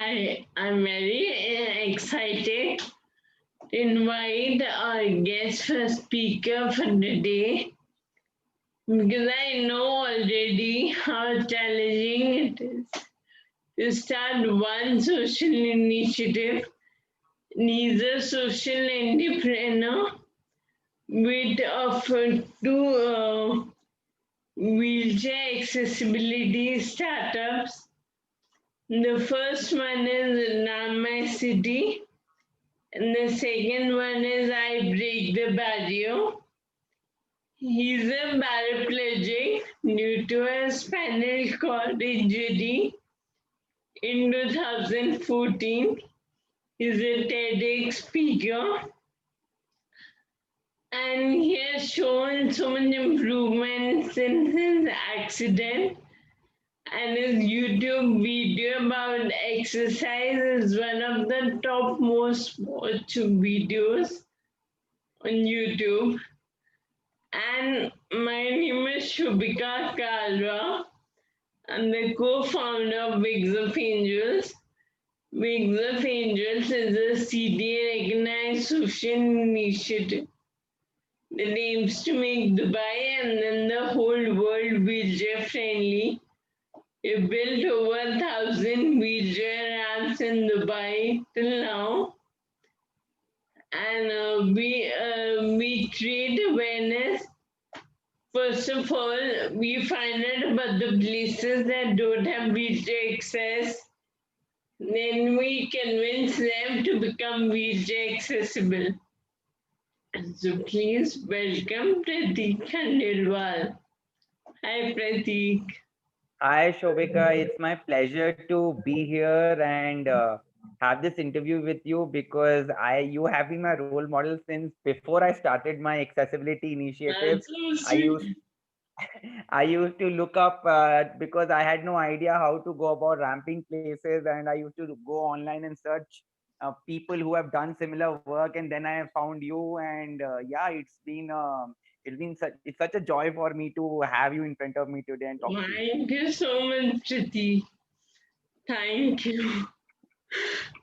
I'm very excited to invite our guest for speaker for the day because I know already how challenging it is to start one social initiative. Needs a social entrepreneur with offer two wheelchair accessibility startups. The first one is Namai City, and the second one is I Break the Barrier. He's a paraplegic due to a spinal cord injury in 2014. He's a TEDx speaker and he has shown so much improvement since his accident. And his YouTube video about exercise is one of the top most watched videos on YouTube. And my name is Shubhika Kalra. I'm the co-founder of Wings of Angels. Wings of Angels is a CDA recognized social initiative that aims to make Dubai and then the whole world wheelchair friendly. We built over 1,000 wheelchair ramps in Dubai till now, and we create awareness. First of all, we find out about the places that don't have wheelchair access. Then we convince them to become wheelchair accessible. So please welcome Pratik Khandelwal. Hi Pratik. Hi, Shobika. It's my pleasure to be here and have this interview with you because you have been my role model since before I started my accessibility initiative. That's so I used sweet. I used to look up because I had no idea how to go about ramping places, and I used to go online and search people who have done similar work, and then I found you, and yeah, it's such a joy for me to have you in front of me today and talk to you. Thank you so much, Pratik. Thank you.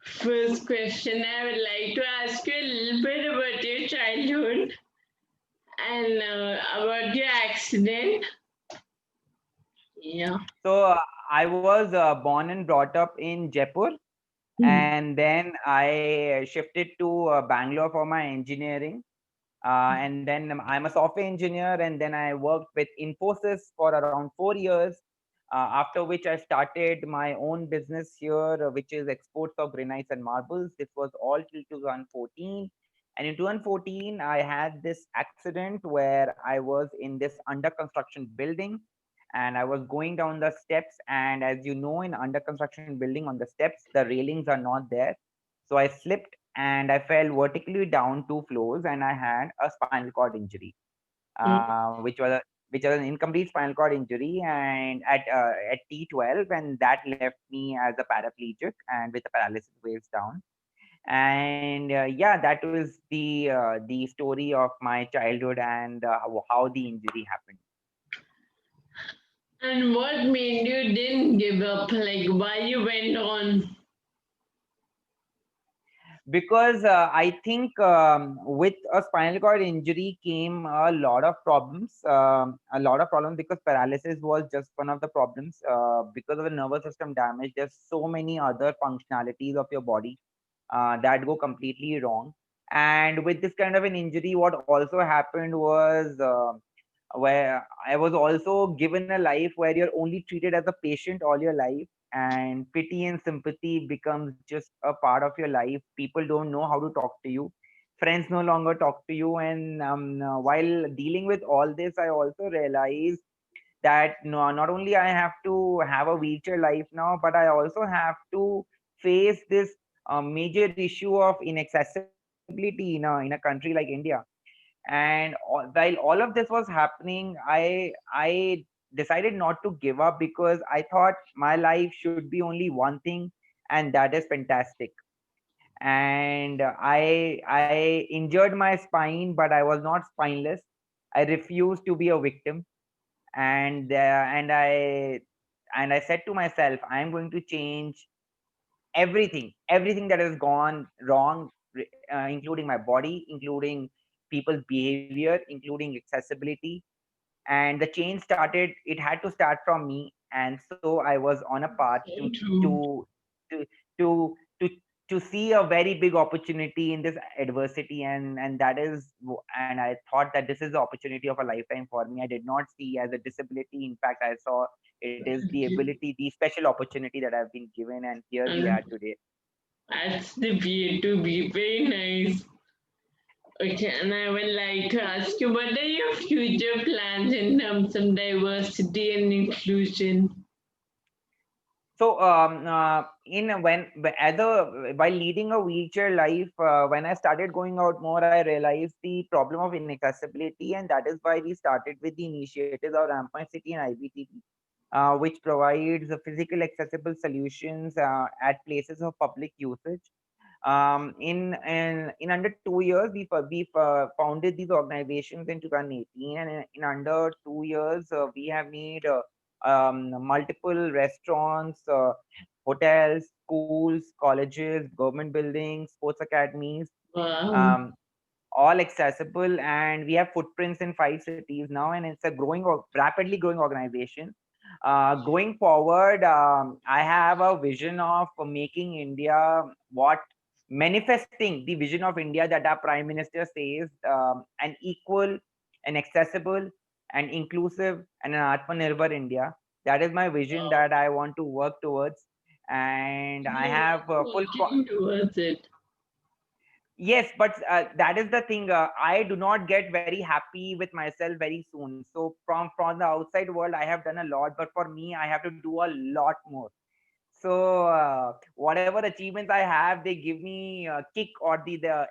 First question I would like to ask you a little bit about your childhood and about your accident. Yeah. So I was born and brought up in Jaipur, Hmm. and then I shifted to Bangalore for my engineering. And then I'm a software engineer, and then I worked with Infosys for around 4 years. After which I started my own business here, which is exports of granites and marbles. This was all till 2014. And in 2014, I had this accident where I was in this under construction building, and I was going down the steps. And as you know, in under construction building on the steps, the railings are not there. So I slipped and I fell vertically down 2 floors, and I had a spinal cord injury, which was an incomplete spinal cord injury, and at T12, and that left me as a paraplegic and with a paralysis waves down. And yeah, that was the story of my childhood and how the injury happened. And what made you didn't give up? Like why you went on? Because I think with a spinal cord injury came a lot of problems, because paralysis was just one of the problems. Because of the nervous system damage, there's so many other functionalities of your body that go completely wrong. And with this kind of an injury, what also happened was where I was also given a life where you're only treated as a patient all your life, and pity and sympathy becomes just a part of your life. People don't know how to talk to you. Friends no longer talk to you. And while dealing with all this, I also realized that no, not only I have to have a wheelchair life now, but I also have to face this major issue of inaccessibility in a country like India. And while all of this was happening, I decided not to give up, because I thought my life should be only one thing, and that is fantastic. And I injured my spine, but I was not spineless. I refused to be a victim. And and I said to myself, I am going to change everything that has gone wrong, including my body, including people's behavior, including accessibility. And the change started, it had to start from me. And so I was on a path So true. to to to to see a very big opportunity in this adversity. And that is and I thought that this is the opportunity of a lifetime for me. I did not see as a disability. In fact, I saw it is the Okay. ability, the special opportunity that I've been given, and here we are And today. that's the way to be. Very nice. Okay, and I would like to ask you, what are your future plans in terms of diversity and inclusion? So, in as a while leading a wheelchair life, when I started going out more, I realized the problem of inaccessibility, and that is why we started with the initiatives of Rampant City and IBTP, which provides physical accessible solutions at places of public usage. In under 2 years, we founded these organizations in 2018, and in under 2 years, we have made multiple restaurants, hotels, schools, colleges, government buildings, sports academies, Wow. um, all accessible. And we have footprints in 5 cities now, and it's a rapidly growing organization. Going forward, I have a vision of making India what manifesting the vision of India that our Prime Minister says, an equal, an accessible, and inclusive, and an Atmanirbhar India. That is my vision Wow. that I want to work towards. And I You have are working towards it. yes, but that is the thing. I do not get very happy with myself very soon. So from the outside world, I have done a lot, but for me, I have to do a lot more. So whatever achievements I have, they give me a kick or the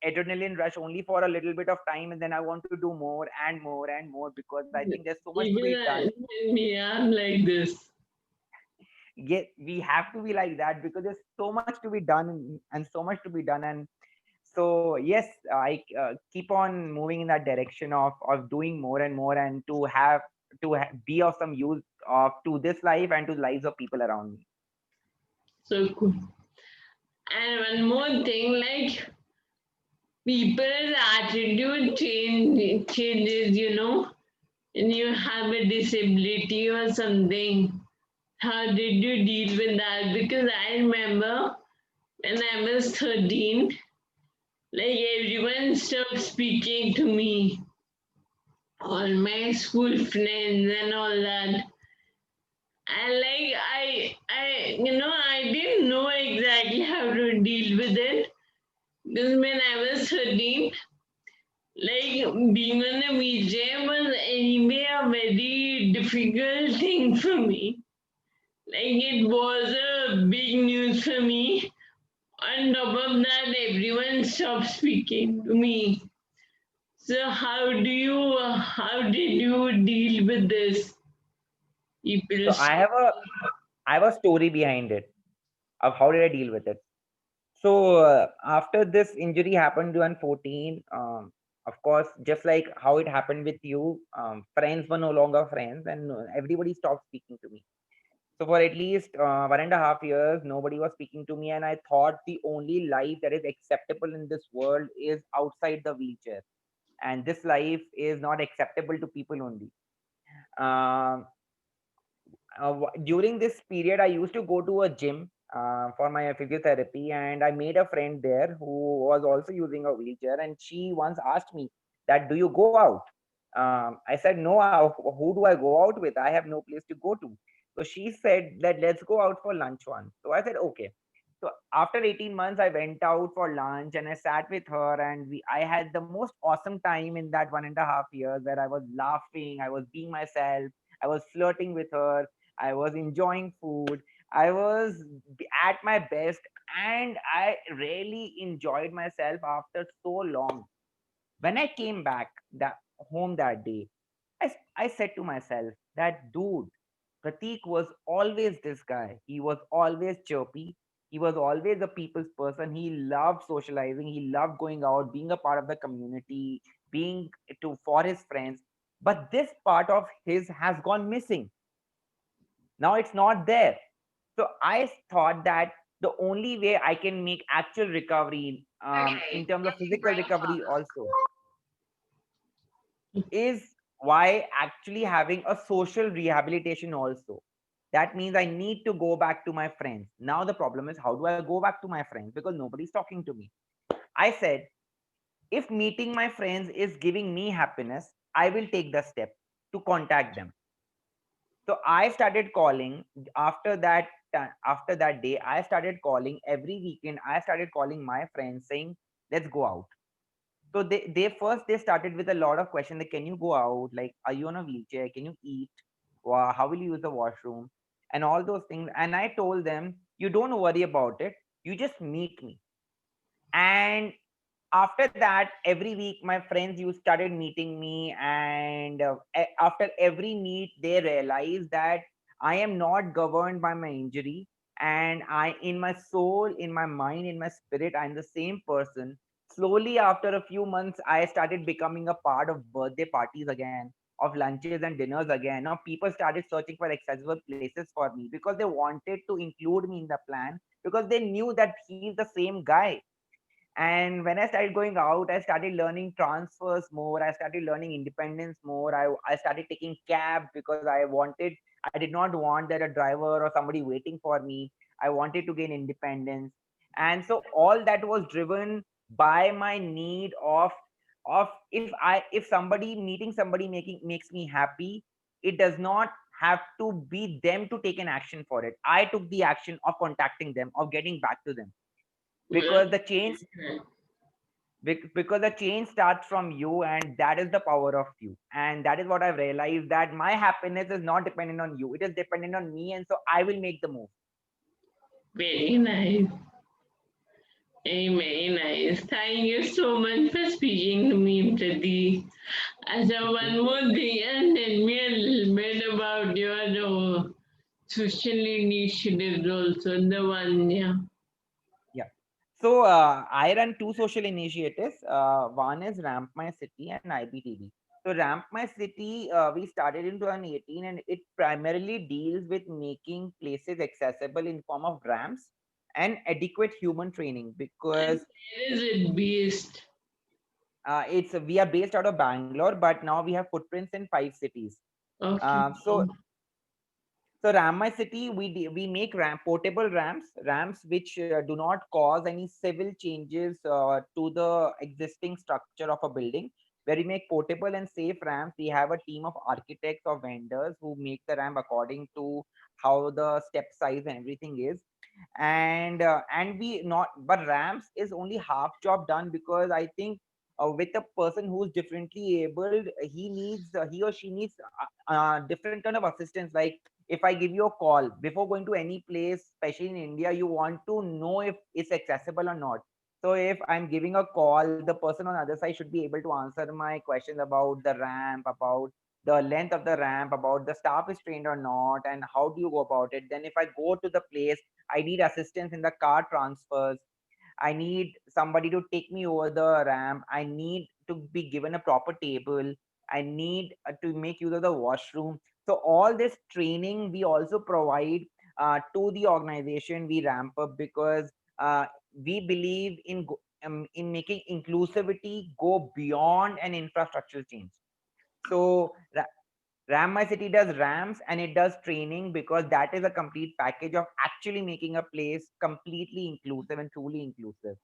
adrenaline rush only for a little bit of time, and then I want to do more and more and more because I think there's so much to be Even done. me, I'm like this. Yet we have to be like that because there's so much to be done and so much to be done. And so yes, I keep on moving in that direction of doing more and more, and be of some use of to this life and to the lives of people around me. So cool. And one more thing, like people's attitude changes, and you have a disability or something. How did you deal with that? Because I remember when I was 13, like everyone stopped speaking to me, all my school friends and all that. And like I didn't know exactly how to deal with it. Because when I was 13, like being on a wheelchair was anyway a very difficult thing for me. Like it was a big news for me. On top of that, everyone stopped speaking to me. So how did you deal with this? People So stop. I have a story behind it of how did I deal with it. So after this injury happened to 14, of course, just like how it happened with you, friends were no longer friends, and everybody stopped speaking to me. So for at least 1.5 years, nobody was speaking to me, and I thought the only life that is acceptable in this world is outside the wheelchair, and this life is not acceptable to people only. Um During this period, I used to go to a gym for my physiotherapy, and I made a friend there who was also using a wheelchair. And she once asked me that, "Do you go out?" I said, "No. Who do I go out with? I have no place to go to." So she said that, "Let's go out for lunch once." So I said, "Okay." So after 18 months, I went out for lunch and I sat with her, and I had the most awesome time in that 1.5 years where I was laughing, I was being myself, I was flirting with her, I was enjoying food. I was at my best, and I really enjoyed myself after so long. When I came back that home that day, I said to myself that, dude, Pratik was always this guy. He was always chirpy. He was always a people's person. He loved socializing. He loved going out, being a part of the community, being to for his friends. But this part of his has gone missing. Now it's not there. So I thought that the only way I can make actual recovery, in terms of physical recovery also, is why actually having a social rehabilitation also. That means I need to go back to my friends. Now the problem is, how do I go back to my friends? Because nobody's talking to me. I said, if meeting my friends is giving me happiness, I will take the step to contact them. So I started calling after that. After that day, I started calling every weekend. I started calling my friends saying, let's go out. So they first they started with a lot of questions like, can you go out? Like, are you on a wheelchair? Can you eat? How will you use the washroom? And all those things. And I told them, you don't worry about it. You just meet me. And after that, every week my friends you started meeting me, and after every meet, they realized that I am not governed by my injury, and I, in my soul, in my mind, in my spirit, I'm the same person. Slowly, after a few months, I started becoming a part of birthday parties again, of lunches and dinners again. Now people started searching for accessible places for me because they wanted to include me in the plan, because they knew that he's the same guy. And when I started going out, I started learning transfers more. I started learning independence more. I started taking cab because I did not want that a driver or somebody waiting for me. I wanted to gain independence. And so all that was driven by my need of if somebody meeting somebody makes me happy, it does not have to be them to take an action for it. I took the action of contacting them, of getting back to them, Well, because because the change starts from you, and that is the power of you. And that is what I've realized, that my happiness is not dependent on you, it is dependent on me, and so I will make the move. very nice. Very nice. Thank you so much for speaking to me, Pradeep. So Okay. one more thing, and tell me a little bit about your social initiatives also, the one, yeah. Yeah. So I run two social initiatives. One is Ramp My City and IBTV. So Ramp My City, we started in 2018, and it primarily deals with making places accessible in form of ramps and adequate human training, And because where is it based? it's we are based out of Bangalore, but now we have footprints in 5 cities. Okay. So Ramai City, we make portable ramps which do not cause any civil changes to the existing structure of a building. Where we make portable and safe ramps, we have a team of architects or vendors who make the ramp according to how the step size and everything is. And we not, but ramps is only half job done, because I think with a person who's differently able, he or she needs different kind of assistance. Like, if I give you a call before going to any place, especially in India, you want to know if it's accessible or not. So if I'm giving a call, the person on the other side should be able to answer my questions about the ramp, about the length of the ramp, about the staff is trained or not, and how do you go about it. Then if I go to the place, I need assistance in the car transfers. I need somebody to take me over the ramp. I need to be given a proper table. I need to make use of the washroom. So all this training we also provide to the organization we ramp up, because we believe in making inclusivity go beyond an infrastructural change. So Ram My City does ramps and it does training, because that is a complete package of actually making a place completely inclusive and truly inclusive.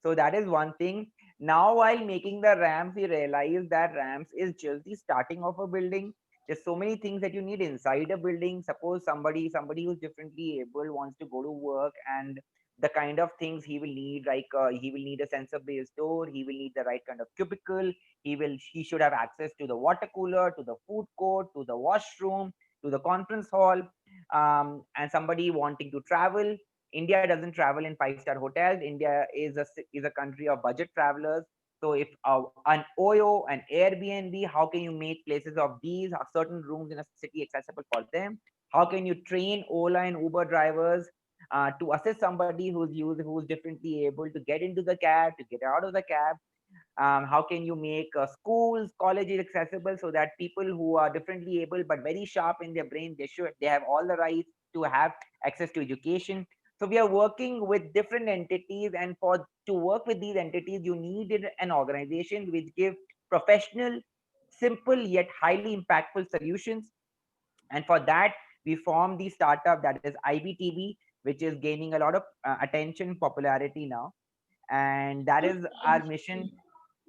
So that is one thing. Now, while making the ramps, we realize that ramps is just the starting of a building. There's so many things that you need inside a building. Suppose somebody who's differently able wants to go to work, and the kind of things he will need, like he will need a sensor based door, he will need the right kind of cubicle, he should have access to the water cooler, to the food court, to the washroom, to the conference hall. And somebody wanting to travel, India doesn't travel in five-star hotels. India is a country of budget travelers. So if an OYO, an Airbnb, how can you make places of these certain rooms in a city accessible for them? How can you train Ola and Uber drivers to assist somebody who's differently able to get into the cab, to get out of the cab? How can you make schools, colleges accessible, so that people who are differently able but very sharp in their brain, they have all the rights to have access to education? So we are working with different entities, and for to work with these entities, you needed an organization which gives professional, simple yet highly impactful solutions. And for that, we formed the startup that is IBTV, which is gaining a lot of attention, popularity now. And that is our mission,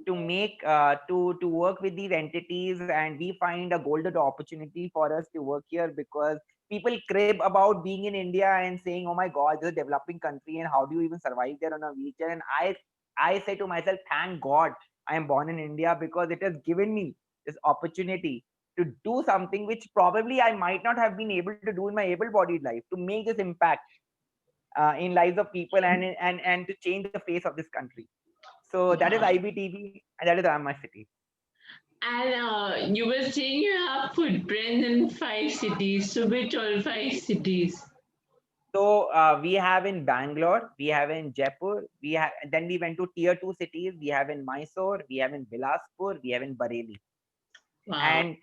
to make to work with these entities. And we find a golden opportunity for us to work here, because people crib about being in India and saying, oh my god, this is a developing country and how do you even survive there on a wheelchair. And I say to myself, thank god I am born in India, because it has given me this opportunity to do something which probably I might not have been able to do in my able bodied life, to make this impact in lives of people, and to change the face of this country. So that is IBTV, and that is Amma City. And you were saying you have footprints in 5 cities. So which all 5 cities? So we have in Bangalore, we have in Jaipur, we have, then we went to tier two cities. We have in Mysore, we have in Bilaspur, we have in Bareilly. Wow.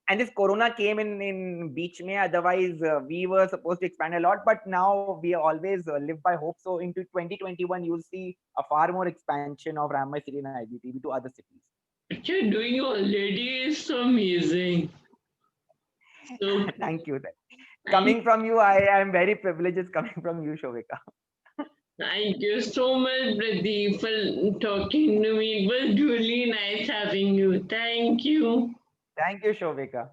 And this corona came in beach mein. Otherwise, we were supposed to expand a lot, but now we always live by hope. So into 2021, you'll see a far more expansion of Ramai City and IBTV to other cities. What you're doing already is so amazing. So Thank you. thank, Coming from you, I am very privileged. It's coming from you, Shovika. thank you so much, Pradeep, for talking to me. It was really nice having you. Thank you. Thank you, Shovika.